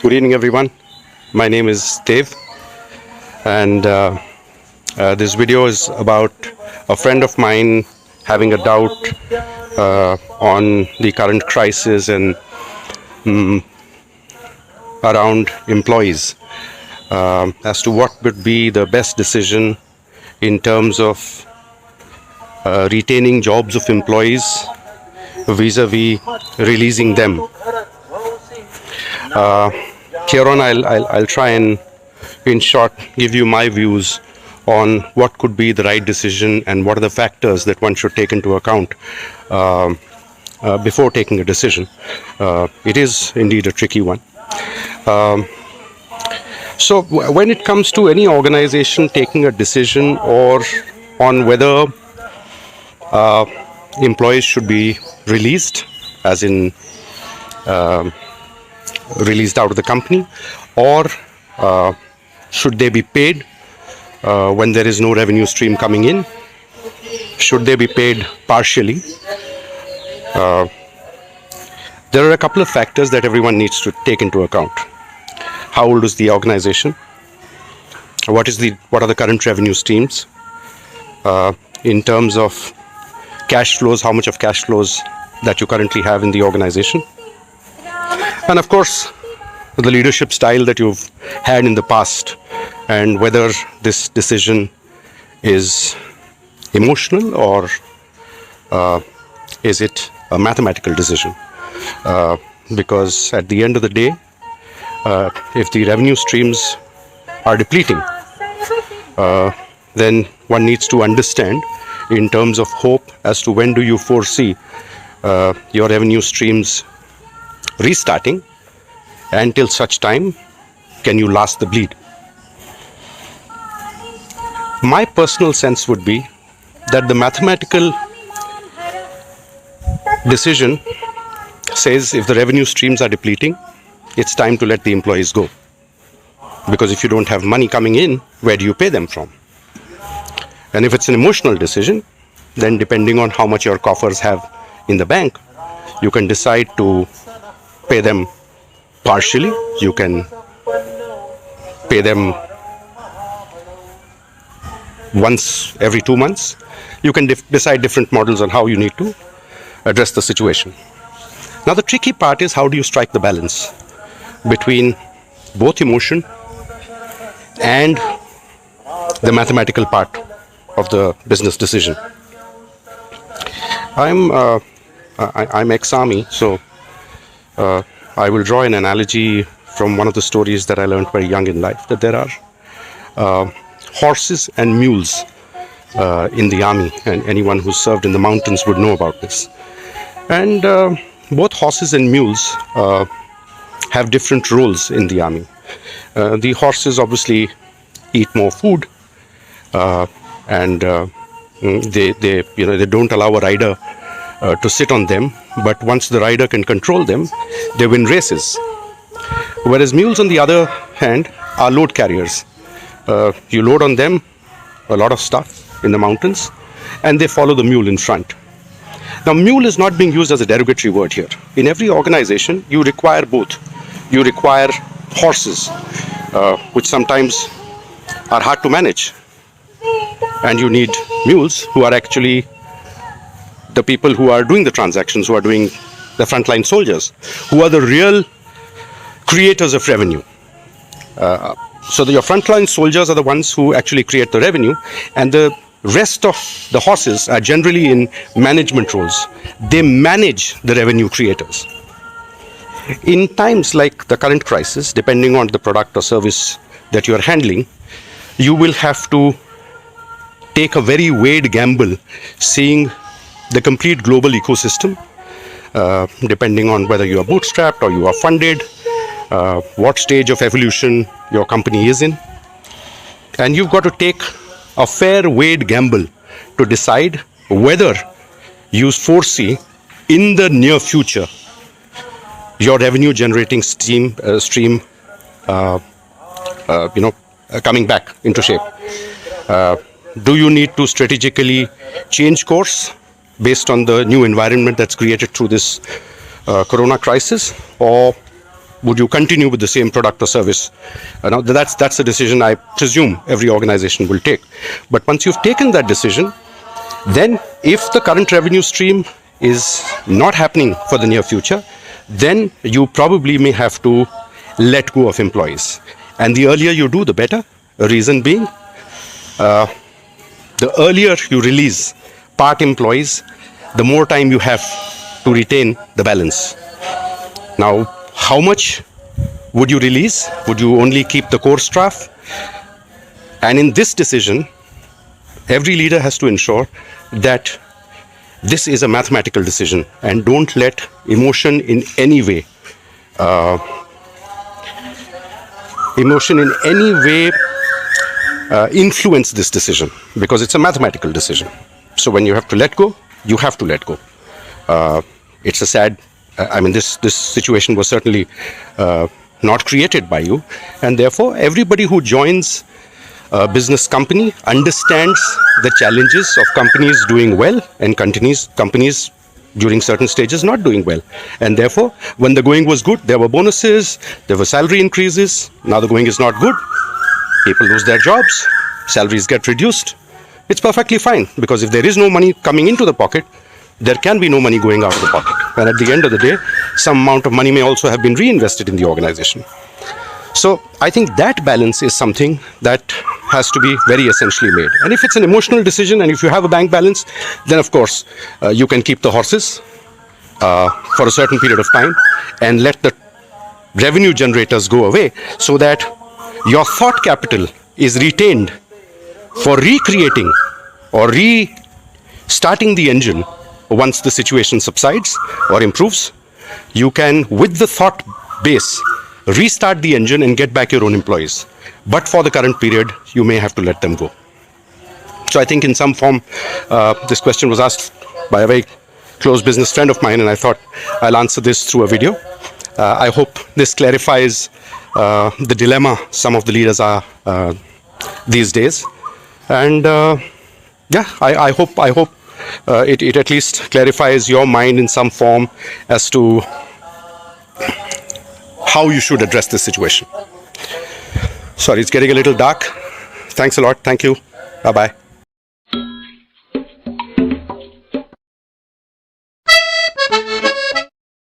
Good evening, everyone. My name is Dev, and this video is about a friend of mine having a doubt on the current crisis and around employees as to what would be the best decision in terms of retaining jobs of employees vis-a-vis releasing them. Here on, I'll try and, in short, give you my views on what could be the right decision and what are the factors that one should take into account before taking a decision. It is indeed a tricky one. So when it comes to any organization taking a decision or on whether employees should be released, as in released out of the company, or should they be paid when there is no revenue stream coming in? Should they be paid partially? There are a couple of factors that everyone needs to take into account. How old is the organization? What are the current revenue streams? In terms of cash flows, how much of cash flows that you currently have in the organization? And of course, the leadership style that you've had in the past, and whether this decision is emotional or is it a mathematical decision? Because at the end of the day, if the revenue streams are depleting, then one needs to understand in terms of hope as to when do you foresee your revenue streams restarting, and till such time can you last the bleed. My personal sense would be that the mathematical decision says if the revenue streams are depleting, it's time to let the employees go, because if you don't have money coming in, where do you pay them from? And if it's an emotional decision, then depending on how much your coffers have in the bank, you can decide to pay them partially. You can pay them once every 2 months. You can decide different models on how you need to address the situation. Now, the tricky part is how do you strike the balance between both emotion and the mathematical part of the business decision. I'm ex-army, so I will draw an analogy from one of the stories that I learned very young in life, that there are horses and mules in the army, and anyone who served in the mountains would know about this. And both horses and mules have different roles in the army. The horses obviously eat more food, and they don't allow a rider to sit on them, but once the rider can control them, they win races. Whereas mules, on the other hand, are load carriers. You load on them a lot of stuff in the mountains, and they follow the mule in front. Now, mule is not being used as a derogatory word here. In every organization, you require both. You require horses, which sometimes are hard to manage, and you need mules who are actually the people who are doing the transactions, who are doing the frontline soldiers, who are the real creators of revenue. So your frontline soldiers are the ones who actually create the revenue, and the rest of the horses are generally in management roles. They manage the revenue creators. In times like the current crisis, depending on the product or service that you are handling, you will have to take a very weighed gamble, seeing the complete global ecosystem, depending on whether you are bootstrapped or you are funded, what stage of evolution your company is in. And you've got to take a fair weighed gamble to decide whether you foresee in the near future your revenue generating stream coming back into shape. Do you need to strategically change course based on the new environment that's created through this corona crisis, or would you continue with the same product or service? Now that's a decision I presume every organization will take. But once you've taken that decision, then if the current revenue stream is not happening for the near future, then you probably may have to let go of employees. And the earlier you do, the better. The reason being, the earlier you release part employees, the more time you have to retain the balance. Now, how much would you release? Would you only keep the core staff? And in this decision, every leader has to ensure that this is a mathematical decision, and don't let emotion in any way influence this decision, because it's a mathematical decision. So when you have to let go, you have to let go. It's a sad, this situation was certainly not created by you, and therefore everybody who joins a business company understands the challenges of companies doing well and companies during certain stages not doing well. And therefore, when the going was good, there were bonuses, there were salary increases. Now the going is not good, people lose their jobs, salaries get reduced. It's perfectly fine, because if there is no money coming into the pocket, there can be no money going out of the pocket. And at the end of the day, some amount of money may also have been reinvested in the organization. So I think that balance is something that has to be very essentially made. And if it's an emotional decision, and if you have a bank balance, then of course you can keep the horses for a certain period of time and let the revenue generators go away, so that your thought capital is retained for recreating or restarting the engine once the situation subsides or improves. You can, with the thought base, restart the engine and get back your own employees. But for the current period, you may have to let them go. So I think in some form, this question was asked by a very close business friend of mine, and I thought I'll answer this through a video. I hope this clarifies the dilemma some of the leaders are these days. And I hope it at least clarifies your mind in some form as to how you should address this situation. Sorry, it's getting a little dark. Thanks a lot. Thank you. Bye-bye.